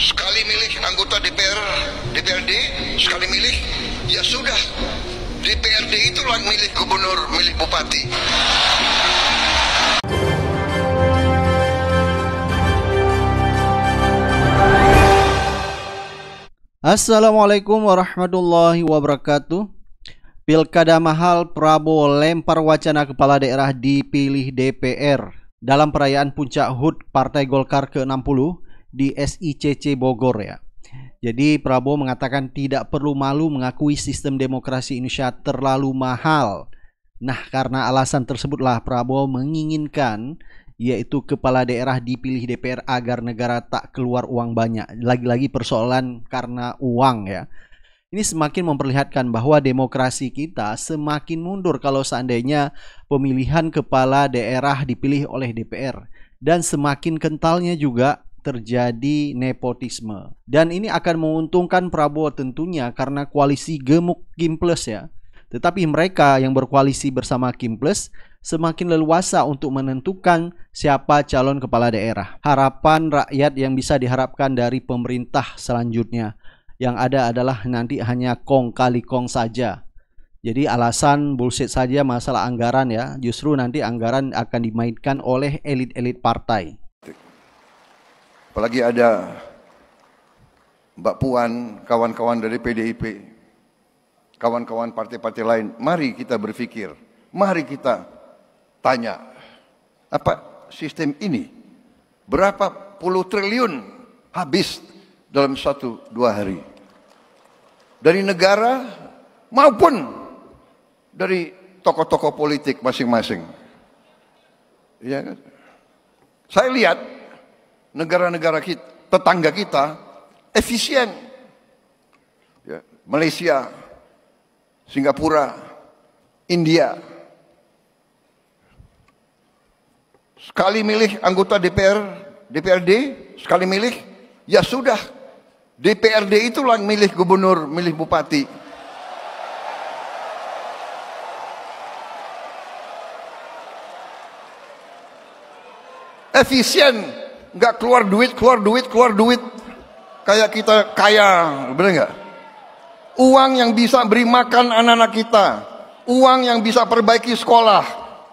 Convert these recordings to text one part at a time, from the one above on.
sekali milih anggota DPRD, sekali milih, ya sudah, DPRD itulah milik gubernur, milik bupati. Assalamualaikum warahmatullahi wabarakatuh. Pilkada mahal, Prabowo lempar wacana kepala daerah dipilih DPR dalam perayaan puncak HUT Partai Golkar ke-60 di SICC Bogor ya. Jadi Prabowo mengatakan tidak perlu malu mengakui sistem demokrasi Indonesia terlalu mahal. Nah, karena alasan tersebutlah Prabowo menginginkan yaitu kepala daerah dipilih DPR agar negara tak keluar uang banyak. Lagi-lagi persoalan karena uang ya. Ini semakin memperlihatkan bahwa demokrasi kita semakin mundur kalau seandainya pemilihan kepala daerah dipilih oleh DPR. Dan semakin kentalnya juga terjadi nepotisme. Dan ini akan menguntungkan Prabowo tentunya karena koalisi gemuk Kim Plus ya. Tetapi mereka yang berkoalisi bersama Kim Plus semakin leluasa untuk menentukan siapa calon kepala daerah. Harapan rakyat yang bisa diharapkan dari pemerintah selanjutnya. Yang ada adalah nanti hanya kong kali kong saja. Jadi alasan bullshit saja masalah anggaran ya. Justru nanti anggaran akan dimainkan oleh elit-elit partai. Apalagi ada Mbak Puan, kawan-kawan dari PDIP, kawan-kawan partai-partai lain. Mari kita berpikir, mari kita tanya, apa sistem ini berapa puluh triliun habis dalam 1-2 hari dari negara maupun dari tokoh-tokoh politik masing-masing. Ya kan? Saya lihat negara-negara kita, tetangga kita efisien. Ya, Malaysia, Singapura, India. Sekali milih anggota DPRD, sekali milih, ya sudah, DPRD itulah milik gubernur, milik bupati. Efisien, nggak keluar duit. Kayak kita kaya, bener nggak? Uang yang bisa beri makan anak-anak kita, uang yang bisa perbaiki sekolah,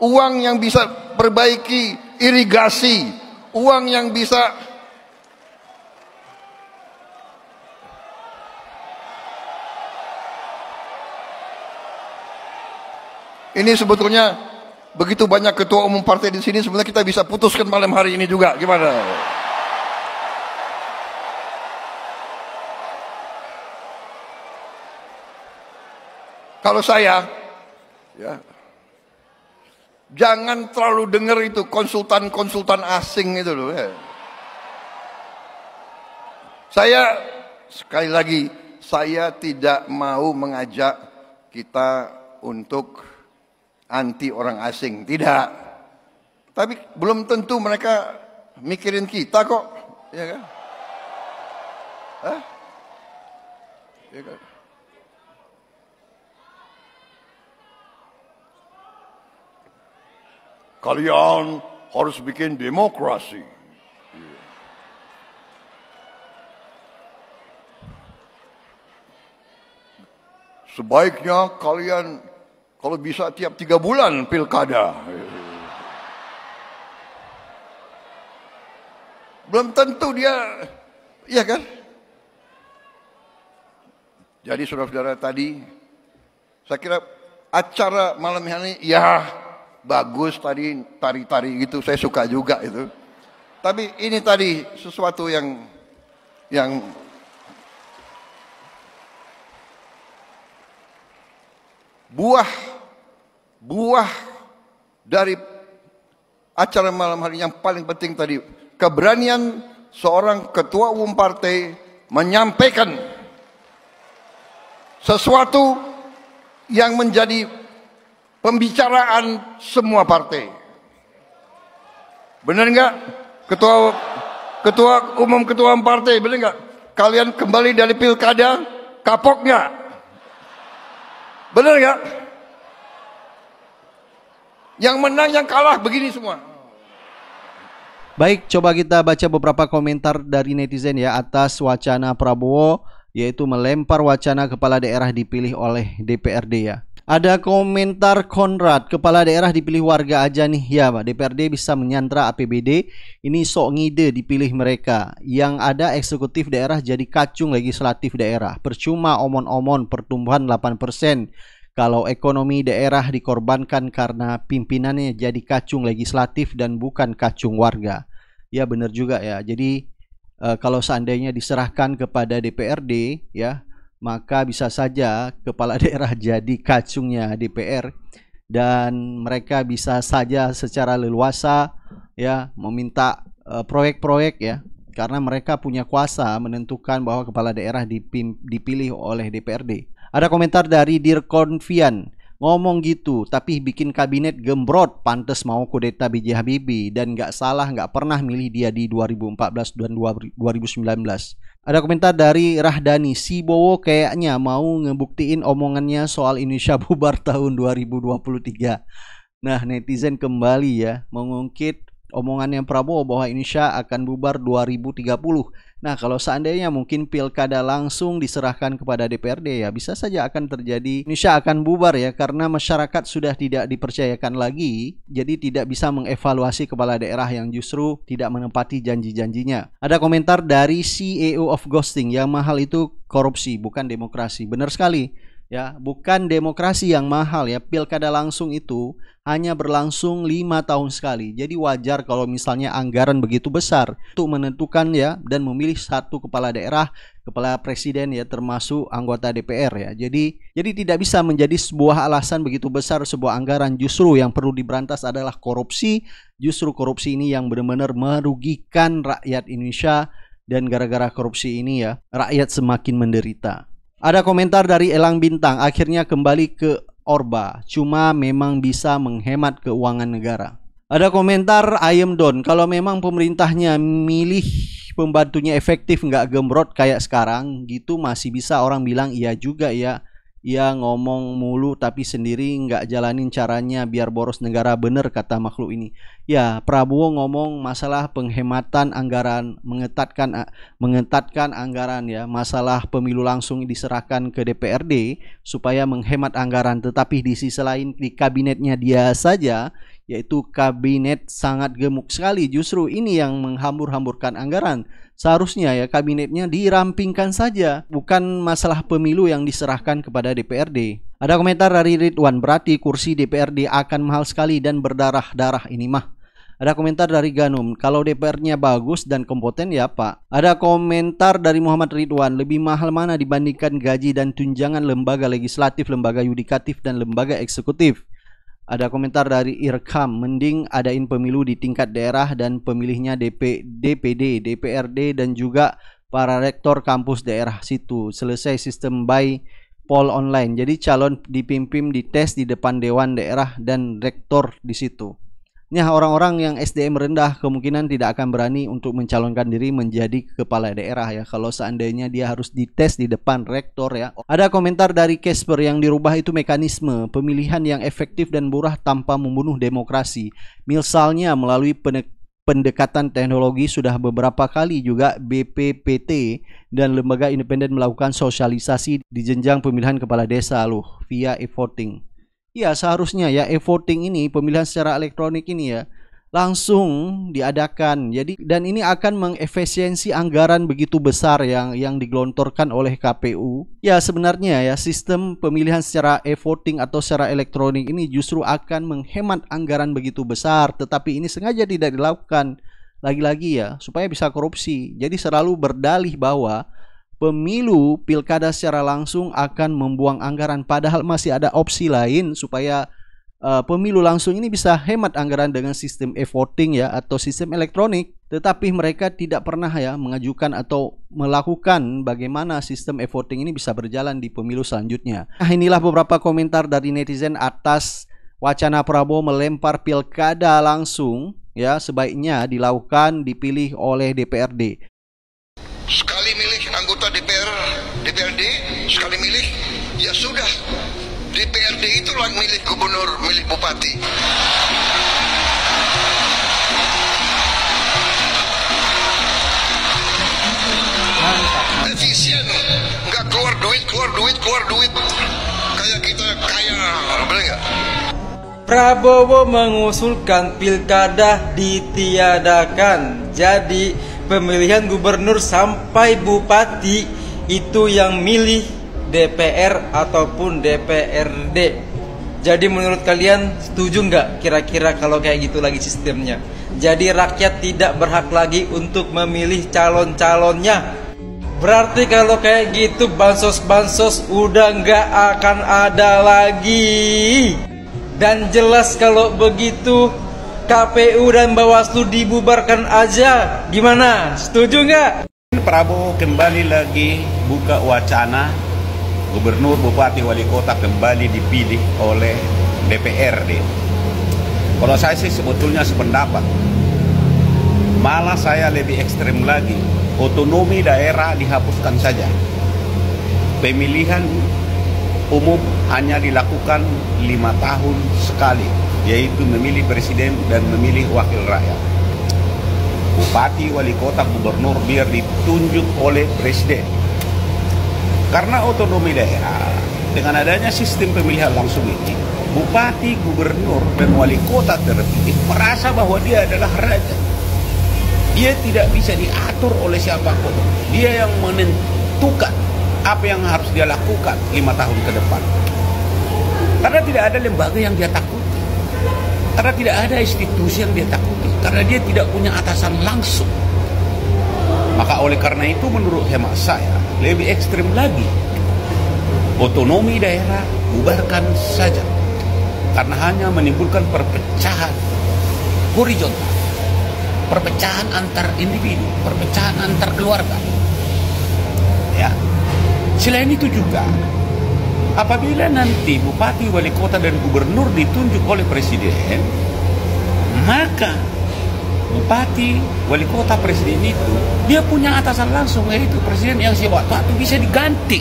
uang yang bisa perbaiki irigasi, uang yang bisa ini sebetulnya begitu banyak ketua umum partai di sini, sebenarnya kita bisa putuskan malam hari ini juga. Gimana? Kalau saya, ya, jangan terlalu dengar itu konsultan asing itu loh. Ya. Saya sekali lagi, saya tidak mau mengajak kita untuk anti orang asing, tidak. Tapi belum tentu mereka mikirin kita kok, ya kan? Hah? Ya kan? Kalian harus bikin demokrasi. Sebaiknya kalian kalau bisa tiap 3 bulan pilkada. Belum tentu dia, iya kan? Jadi saudara-saudara tadi, saya kira acara malam ini ya bagus tadi, tari-tari gitu, saya suka juga itu. Tapi ini tadi sesuatu yang buah dari acara malam hari yang paling penting tadi, keberanian seorang ketua umum partai menyampaikan sesuatu yang menjadi pembicaraan semua partai. Benar nggak, ketua umum partai, benar nggak? Kalian kembali dari pilkada kapok nggak? Benar nggak? Yang menang, yang kalah begini semua. Baik, coba kita baca beberapa komentar dari netizen ya atas wacana Prabowo, yaitu melempar wacana kepala daerah dipilih oleh DPRD ya. Ada komentar Konrad, kepala daerah dipilih warga aja nih ya Pak. DPRD bisa menyantra APBD, ini sok ngide dipilih mereka. Yang ada eksekutif daerah jadi kacung legislatif daerah. Percuma omon-omon pertumbuhan 8%. Kalau ekonomi daerah dikorbankan karena pimpinannya jadi kacung legislatif dan bukan kacung warga. Ya benar juga ya. Jadi kalau seandainya diserahkan kepada DPRD ya, maka bisa saja kepala daerah jadi kacungnya DPR dan mereka bisa saja secara leluasa ya meminta proyek-proyek ya, karena mereka punya kuasa menentukan bahwa kepala daerah dipilih oleh DPRD. Ada komentar dari Dirkonfian, ngomong gitu tapi bikin kabinet gembrot, pantes mau kudeta B.J. Habibie dan nggak salah nggak pernah milih dia di 2014 dan 2019. Ada komentar dari Rahdani, si Bowo kayaknya mau ngebuktiin omongannya soal Indonesia bubar tahun 2023. Nah, netizen kembali ya mengungkit omongannya Prabowo bahwa Indonesia akan bubar 2030. Nah, kalau seandainya mungkin pilkada langsung diserahkan kepada DPRD ya bisa saja akan terjadi Indonesia akan bubar ya, karena masyarakat sudah tidak dipercayakan lagi, jadi tidak bisa mengevaluasi kepala daerah yang justru tidak menepati janji-janjinya. Ada komentar dari CEO of Ghosting, yang mahal itu korupsi bukan demokrasi. Benar sekali ya, bukan demokrasi yang mahal ya, pilkada langsung itu hanya berlangsung 5 tahun sekali. Jadi wajar kalau misalnya anggaran begitu besar untuk menentukan ya dan memilih satu kepala daerah, kepala presiden ya, termasuk anggota DPR ya. Jadi tidak bisa menjadi sebuah alasan begitu besar sebuah anggaran. Justru yang perlu diberantas adalah korupsi. Justru korupsi ini yang benar-benar merugikan rakyat Indonesia, dan gara-gara korupsi ini ya rakyat semakin menderita. Ada komentar dari Elang Bintang, akhirnya kembali ke Orba, cuma memang bisa menghemat keuangan negara. Ada komentar Ayem Don, kalau memang pemerintahnya milih pembantunya efektif nggak gembrot kayak sekarang gitu, masih bisa orang bilang iya juga ya. Ya ngomong mulu tapi sendiri nggak jalanin caranya biar boros negara, bener kata makhluk ini. Ya, Prabowo ngomong masalah penghematan anggaran, mengetatkan anggaran ya, masalah pemilu langsung diserahkan ke DPRD supaya menghemat anggaran, tetapi di sisi lain di kabinetnya dia saja, yaitu kabinet sangat gemuk sekali, justru ini yang menghambur-hamburkan anggaran. Seharusnya ya kabinetnya dirampingkan saja, bukan masalah pemilu yang diserahkan kepada DPRD. Ada komentar dari Ridwan, berarti kursi DPRD akan mahal sekali dan berdarah-darah ini mah. Ada komentar dari Ganum, kalau DPR-nya bagus dan kompeten ya Pak. Ada komentar dari Muhammad Ridwan, lebih mahal mana dibandingkan gaji dan tunjangan lembaga legislatif, lembaga yudikatif, dan lembaga eksekutif. Ada komentar dari Irkam, mending adain pemilu di tingkat daerah dan pemilihnya DPD, DPRD, dan juga para rektor kampus daerah situ. Selesai sistem by poll online. Jadi calon dipimpin dites di depan dewan daerah dan rektor di situ. Nah, orang-orang yang SDM rendah kemungkinan tidak akan berani untuk mencalonkan diri menjadi kepala daerah ya, kalau seandainya dia harus dites di depan rektor ya. Ada komentar dari Casper, yang dirubah itu mekanisme pemilihan yang efektif dan murah tanpa membunuh demokrasi. Misalnya melalui pendekatan teknologi. Sudah beberapa kali juga BPPT dan lembaga independen melakukan sosialisasi di jenjang pemilihan kepala desa loh via e-voting. Ya, seharusnya ya e-voting ini, pemilihan secara elektronik ini ya langsung diadakan. Jadi, dan ini akan mengefisiensi anggaran begitu besar yang digelontorkan oleh KPU. Ya, sebenarnya ya sistem pemilihan secara e-voting atau secara elektronik ini justru akan menghemat anggaran begitu besar, tetapi ini sengaja tidak dilakukan. Lagi-lagi ya supaya bisa korupsi. Jadi selalu berdalih bahwa pemilu pilkada secara langsung akan membuang anggaran, padahal masih ada opsi lain supaya pemilu langsung ini bisa hemat anggaran dengan sistem e-voting ya atau sistem elektronik. Tetapi mereka tidak pernah ya mengajukan atau melakukan bagaimana sistem e-voting ini bisa berjalan di pemilu selanjutnya. Nah, inilah beberapa komentar dari netizen atas wacana Prabowo melempar pilkada langsung ya, sebaiknya dilakukan dipilih oleh DPRD. Sekali milih anggota DPRD, sekali milih, ya sudah, DPRD itulah milik gubernur, milik bupati. keluar duit. Kayak kita kaya, bener nggak? Prabowo mengusulkan pilkada ditiadakan. Jadi pemilihan gubernur sampai bupati itu yang milih DPR ataupun DPRD. Jadi menurut kalian setuju nggak kira-kira kalau kayak gitu lagi sistemnya? Jadi rakyat tidak berhak lagi untuk memilih calon-calonnya. Berarti kalau kayak gitu bansos-bansos udah nggak akan ada lagi. Dan jelas kalau begitu KPU dan Bawaslu dibubarkan aja. Gimana? Setuju nggak? Prabowo kembali lagi buka wacana gubernur, bupati, wali kota kembali dipilih oleh DPRD. Kalau saya sih sebetulnya sependapat, malah saya lebih ekstrem lagi, otonomi daerah dihapuskan saja. Pemilihan umum hanya dilakukan 5 tahun sekali, yaitu memilih presiden dan memilih wakil rakyat. Bupati, wali kota, gubernur biar ditunjuk oleh presiden. Karena otonomi daerah, dengan adanya sistem pemilihan langsung ini, bupati, gubernur, dan wali kota terpilih merasa bahwa dia adalah raja. Dia tidak bisa diatur oleh siapapun. Dia yang menentukan apa yang harus dia lakukan 5 tahun ke depan. Karena tidak ada lembaga yang dia takuti. Karena tidak ada institusi yang dia takuti. Karena dia tidak punya atasan langsung. Maka oleh karena itu menurut hemat saya lebih ekstrim lagi. Otonomi daerah bubarkan saja. Karena hanya menimbulkan perpecahan horizontal. Perpecahan antar individu, perpecahan antar keluarga. Ya. Selain itu juga, apabila nanti bupati, wali kota, dan gubernur ditunjuk oleh presiden, maka bupati, wali kota, presiden itu dia punya atasan langsung, yaitu presiden yang sewaktu-waktu bisa diganti,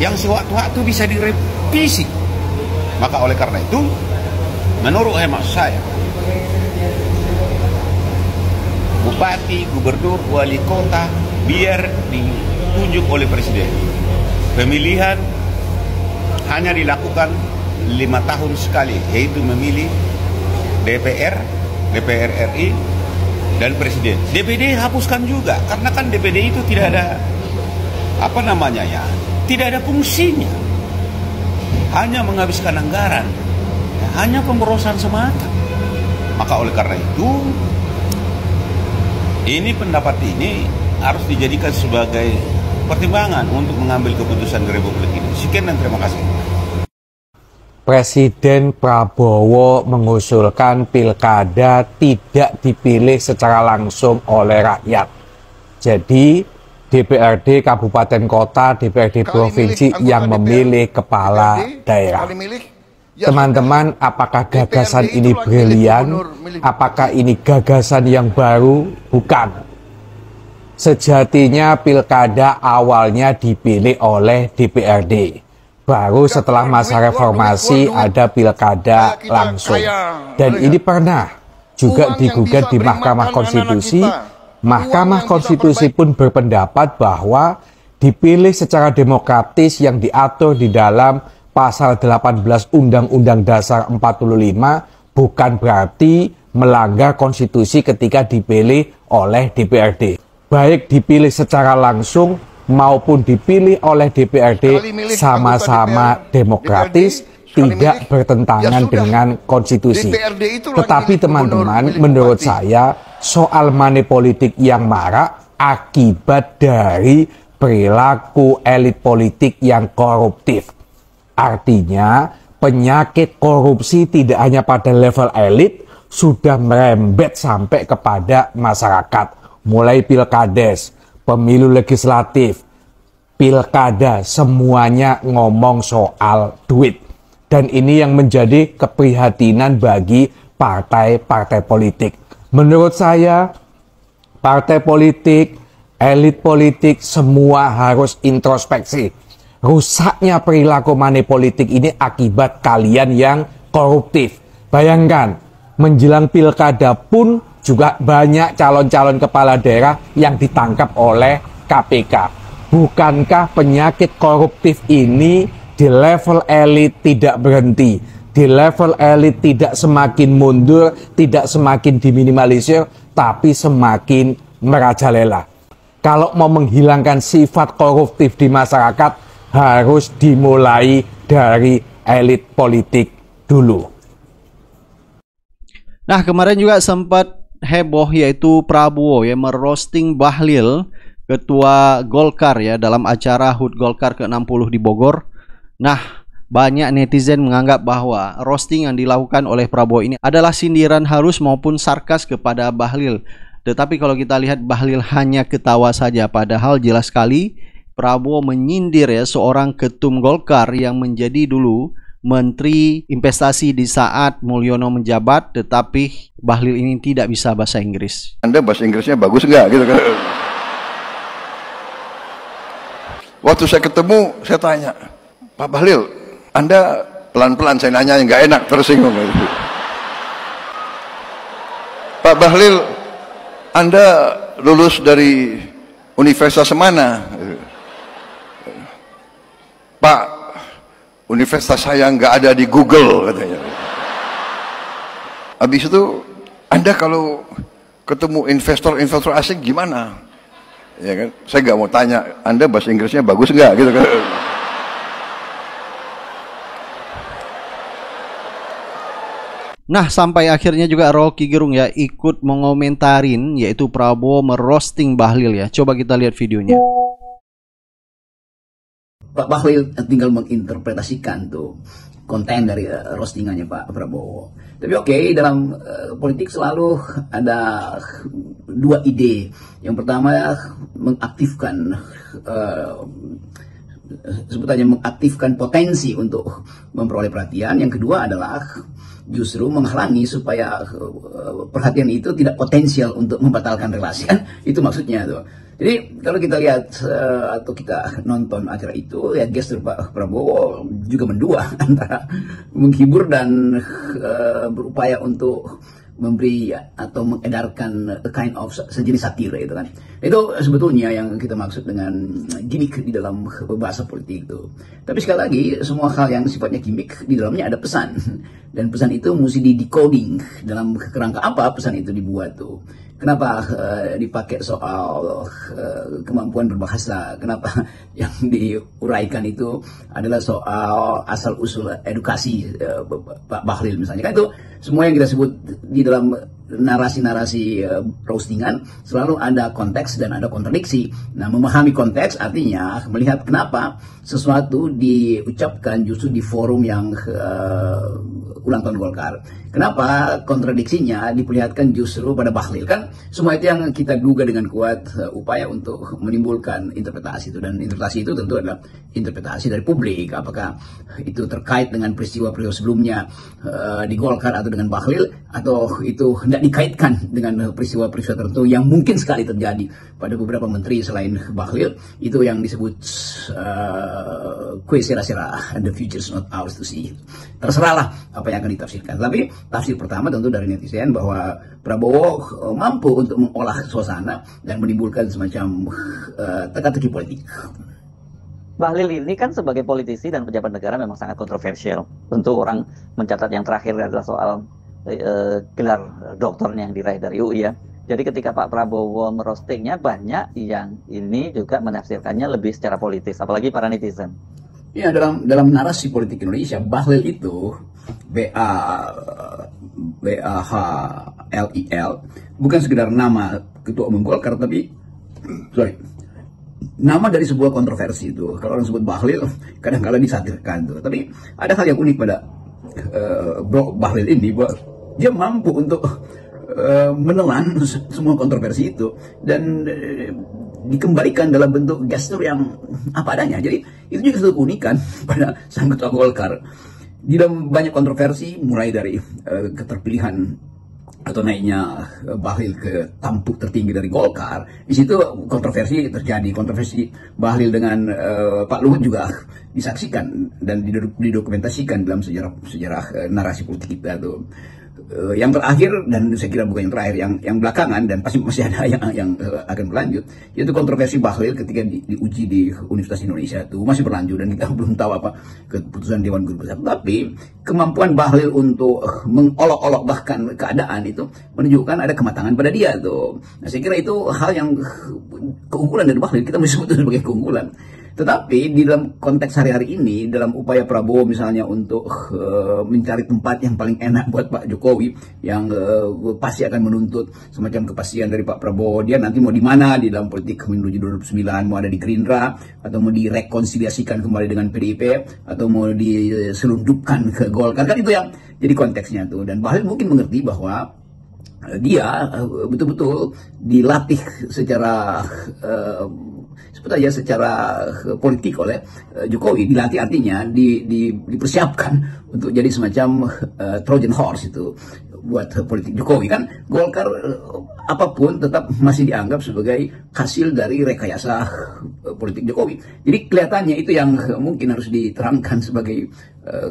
yang sewaktu-waktu bisa direvisi. Maka oleh karena itu, menurut hemat saya, bupati, gubernur, wali kota biar ditunjuk oleh presiden. Pemilihan hanya dilakukan 5 tahun sekali, yaitu memilih DPR, DPR RI, dan presiden. DPD hapuskan juga, karena kan DPD itu tidak ada tidak ada fungsinya, hanya menghabiskan anggaran, hanya pemborosan semata. Maka oleh karena itu, pendapat ini harus dijadikan sebagai pertimbangan untuk mengambil keputusan di Republik ini. Sekian dan terima kasih. Presiden Prabowo mengusulkan pilkada tidak dipilih secara langsung oleh rakyat. Jadi DPRD kabupaten kota, DPRD provinsi yang memilih kepala daerah. Teman-teman, apakah gagasan ini brilian? Apakah ini gagasan yang baru? Bukan. Sejatinya pilkada awalnya dipilih oleh DPRD. Baru setelah masa reformasi ada pilkada langsung. Dan ini pernah juga digugat di Mahkamah Konstitusi. Mahkamah Konstitusi pun berpendapat bahwa dipilih secara demokratis yang diatur di dalam Pasal 18 Undang-Undang Dasar 45 bukan berarti melanggar konstitusi ketika dipilih oleh DPRD. Baik dipilih secara langsung maupun dipilih oleh DPRD sama-sama demokratis, tidak bertentangan dengan konstitusi. Tetapi teman-teman, menurut saya soal money politik yang marak akibat dari perilaku elit politik yang koruptif. Artinya penyakit korupsi tidak hanya pada level elit, sudah merembet sampai kepada masyarakat. Mulai pilkades, pemilu legislatif, pilkada, semuanya ngomong soal duit. Dan ini yang menjadi keprihatinan bagi partai-partai politik. Menurut saya, partai politik, elit politik, semua harus introspeksi. Rusaknya perilaku money politik ini akibat kalian yang koruptif. Bayangkan, menjelang pilkada pun juga banyak calon-calon kepala daerah yang ditangkap oleh KPK. bukankah penyakit koruptif ini di level elit tidak berhenti, di level elit tidak semakin mundur, tidak semakin diminimalisir, tapi semakin merajalela. Kalau mau menghilangkan sifat koruptif di masyarakat, harus dimulai dari elit politik dulu. Nah, kemarin juga sempat heboh, yaitu Prabowo yang merosting Bahlil, ketua Golkar ya, dalam acara HUT Golkar ke-60 di Bogor. Nah, banyak netizen menganggap bahwa roasting yang dilakukan oleh Prabowo ini adalah sindiran halus maupun sarkas kepada Bahlil. Tetapi kalau kita lihat, Bahlil hanya ketawa saja, padahal jelas sekali Prabowo menyindir ya seorang ketum Golkar yang menjadi dulu Menteri Investasi di saat Mulyono menjabat, tetapi Bahlil ini tidak bisa bahasa Inggris. Anda bahasa Inggrisnya bagus nggak gitu kan? Waktu saya ketemu, saya tanya, Pak Bahlil, Anda pelan-pelan, saya nanya yang nggak enak, tersinggung. Pak Bahlil, Anda lulus dari universitas mana? Pak, universitas saya nggak ada di Google, katanya. Habis itu, Anda kalau ketemu investor asing gimana? Ya kan? Saya nggak mau tanya, Anda bahasa Inggrisnya bagus nggak, gitu kan? Nah, sampai akhirnya juga Rocky Gerung ya ikut mengomentarin, yaitu Prabowo merosting Bahlil ya. Coba kita lihat videonya. Pak Bahlil tinggal menginterpretasikan tuh konten dari roastingannya Pak Prabowo. Tapi oke, dalam politik selalu ada dua ide. Yang pertama mengaktifkan sebutannya mengaktifkan potensi untuk memperoleh perhatian. Yang kedua adalah justru menghalangi supaya perhatian itu tidak potensial untuk membatalkan relasi, kan itu maksudnya tuh. Jadi kalau kita lihat atau kita nonton acara itu, ya gestur Pak Prabowo juga mendua antara menghibur dan berupaya untuk memberi atau mengedarkan a kind of sejenis satire itu kan. Itu sebetulnya yang kita maksud dengan gimmick di dalam bahasa politik itu. Tapi sekali lagi, semua hal yang sifatnya gimmick di dalamnya ada pesan. Dan pesan itu mesti di decoding dalam kerangka apa pesan itu dibuat tuh. Kenapa dipakai soal kemampuan berbahasa? Kenapa yang diuraikan itu adalah soal asal-usul edukasi Pak Bahlil misalnya. Kan itu semua yang kita sebut di dalam narasi-narasi roastingan selalu ada konteks dan ada kontradiksi. Nah, memahami konteks artinya melihat kenapa sesuatu diucapkan justru di forum yang ulang tahun Golkar. Kenapa kontradiksinya diperlihatkan justru pada Bahlil? Kan semua itu yang kita duga dengan kuat upaya untuk menimbulkan interpretasi itu. Dan interpretasi itu tentu adalah interpretasi dari publik. Apakah itu terkait dengan peristiwa-peristiwa sebelumnya di Golkar atau dengan Bahlil, atau itu tidak dikaitkan dengan peristiwa-peristiwa tertentu yang mungkin sekali terjadi pada beberapa menteri selain Bahlil. Itu yang disebut kue sera-sera, and the future is not ours to see. Terserahlah apa yang akan ditafsirkan. Tapi tafsir pertama tentu dari netizen bahwa Prabowo mampu untuk mengolah suasana dan menimbulkan semacam teka-teki politik. Bahlil ini kan sebagai politisi dan pejabat negara memang sangat kontroversial. Tentu orang mencatat yang terakhir adalah soal gelar doktornya yang diraih dari UI ya. Jadi ketika Pak Prabowo merostingnya, banyak yang ini juga menafsirkannya lebih secara politis, apalagi para netizen. Ya, dalam narasi politik Indonesia, Bahlil itu B-A-H-L-I-L bukan sekedar nama ketua umum Golkar, tapi nama dari sebuah kontroversi itu. Kalau orang sebut Bahlil, kadang-kadang disatirkan tuh. Tapi ada hal yang unik pada Bro Bahlil ini, bahwa dia mampu untuk menelan semua kontroversi itu dan dikembalikan dalam bentuk gestur yang apa adanya. Jadi itu juga satu keunikan pada sang ketua Golkar. Di dalam banyak kontroversi, mulai dari keterpilihan atau naiknya Bahlil ke tampuk tertinggi dari Golkar, di situ kontroversi terjadi. Kontroversi Bahlil dengan Pak Luhut juga disaksikan dan didokumentasikan dalam sejarah narasi politik kita tuh. yang terakhir, dan saya kira bukan yang terakhir, yang belakangan dan pasti masih ada yang akan berlanjut, yaitu kontroversi Bahlil ketika diuji di Universitas Indonesia itu masih berlanjut dan kita belum tahu apa keputusan Dewan Guru Besar. Tapi kemampuan Bahlil untuk mengolok-olok bahkan keadaan itu menunjukkan ada kematangan pada dia tuh. Nah, saya kira itu hal yang keunggulan dari Bahlil, kita mesti sebut sebagai keunggulan. Tetapi di dalam konteks hari-hari ini, dalam upaya Prabowo misalnya untuk mencari tempat yang paling enak buat Pak Jokowi, yang pasti akan menuntut semacam kepastian dari Pak Prabowo, dia nanti mau di mana di dalam politik menuju 2009, mau ada di Gerindra, atau mau direkonsiliasikan kembali dengan PDIP, atau mau diselundupkan ke Golkar, kan itu yang jadi konteksnya tuh. Dan Bahlil mungkin mengerti bahwa dia betul-betul dilatih secara secara politik oleh Jokowi. Dilatih artinya dipersiapkan untuk jadi semacam Trojan horse itu buat politik Jokowi. Kan Golkar apapun tetap masih dianggap sebagai hasil dari rekayasa politik Jokowi. Jadi kelihatannya itu yang mungkin harus diterangkan sebagai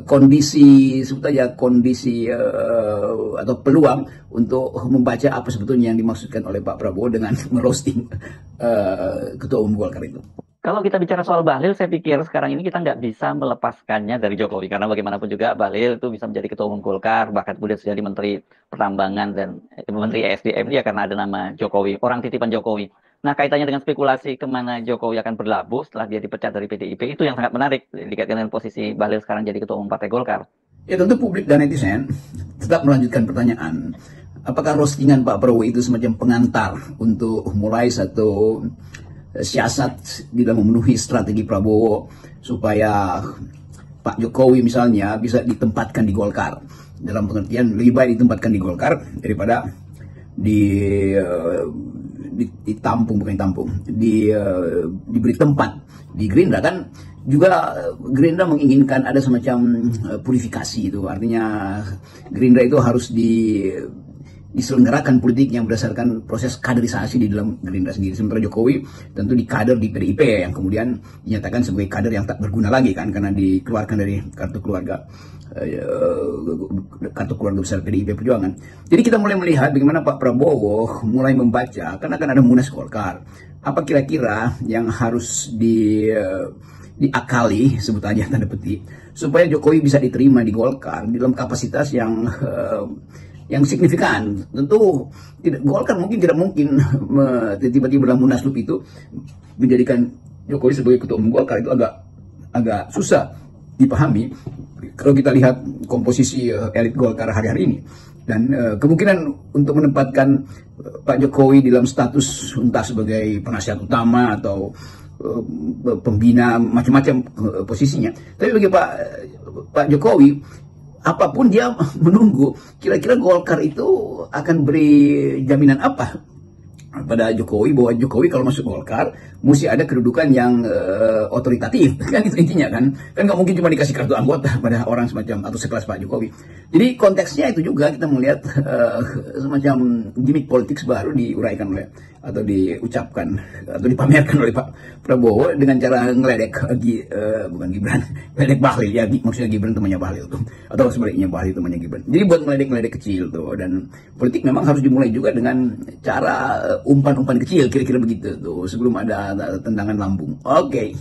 kondisi, sebut aja kondisi atau peluang untuk membaca apa sebetulnya yang dimaksudkan oleh Pak Prabowo dengan merosting Ketua Umum Golkar itu. Kalau kita bicara soal Bahlil, saya pikir sekarang ini kita nggak bisa melepaskannya dari Jokowi. Karena bagaimanapun juga Bahlil itu bisa menjadi Ketua Umum Golkar, bahkan kemudian sudah jadi Menteri Pertambangan dan Menteri ESDM ya karena ada nama Jokowi, orang titipan Jokowi. Nah, kaitannya dengan spekulasi kemana Jokowi akan berlabuh setelah dia dipecat dari PDIP, itu yang sangat menarik dikaitkan dengan posisi Bahlil sekarang jadi Ketua Umum Partai Golkar. Ya tentu publik dan netizen tetap melanjutkan pertanyaan, apakah roastingan Pak Prabowo itu semacam pengantar untuk mulai satu siasat di dalam memenuhi strategi Prabowo supaya Pak Jokowi misalnya bisa ditempatkan di Golkar, dalam pengertian lebih baik ditempatkan di Golkar daripada diberi tempat di Gerindra. Kan juga Gerindra menginginkan ada semacam purifikasi itu, artinya Gerindra itu harus diselenggarakan politiknya berdasarkan proses kaderisasi di dalam Gerindra sendiri. Sementara Jokowi tentu dikader di PDIP yang kemudian dinyatakan sebagai kader yang tak berguna lagi kan, karena dikeluarkan dari kartu keluarga besar PDIP Perjuangan. Jadi kita mulai melihat bagaimana Pak Prabowo mulai membaca, karena akan ada Munas Golkar, apa kira-kira yang harus diakali, sebut aja tanda petik, supaya Jokowi bisa diterima di Golkar dalam kapasitas yang signifikan. Tentu Golkar mungkin tidak mungkin tiba-tiba dalam Munaslup itu menjadikan Jokowi sebagai Ketua Umum Golkar. Itu agak susah dipahami kalau kita lihat komposisi elit Golkar hari-hari ini. Dan kemungkinan untuk menempatkan Pak Jokowi dalam status entah sebagai penasihat utama atau pembina, macam-macam posisinya. Tapi bagi Pak Jokowi, apapun dia menunggu, kira-kira Golkar itu akan beri jaminan apa pada Jokowi, bahwa Jokowi kalau masuk Golkar mesti ada kedudukan yang otoritatif, kan itu intinya kan nggak mungkin cuma dikasih kartu anggota pada orang semacam atau sekelas Pak Jokowi. Jadi konteksnya itu juga kita melihat semacam gimmick politik baru diuraikan oleh atau diucapkan atau dipamerkan oleh Pak Prabowo dengan cara ngeledek bukan Gibran, ngeledek Bahlil ya, maksudnya Gibran temannya Bahlil tuh, atau sebaliknya Bahlil temannya Gibran. Jadi buat ngeledek kecil tuh, dan politik memang harus dimulai juga dengan cara umpan-umpan kecil, kira-kira begitu tuh, sebelum ada tendangan lambung. Oke.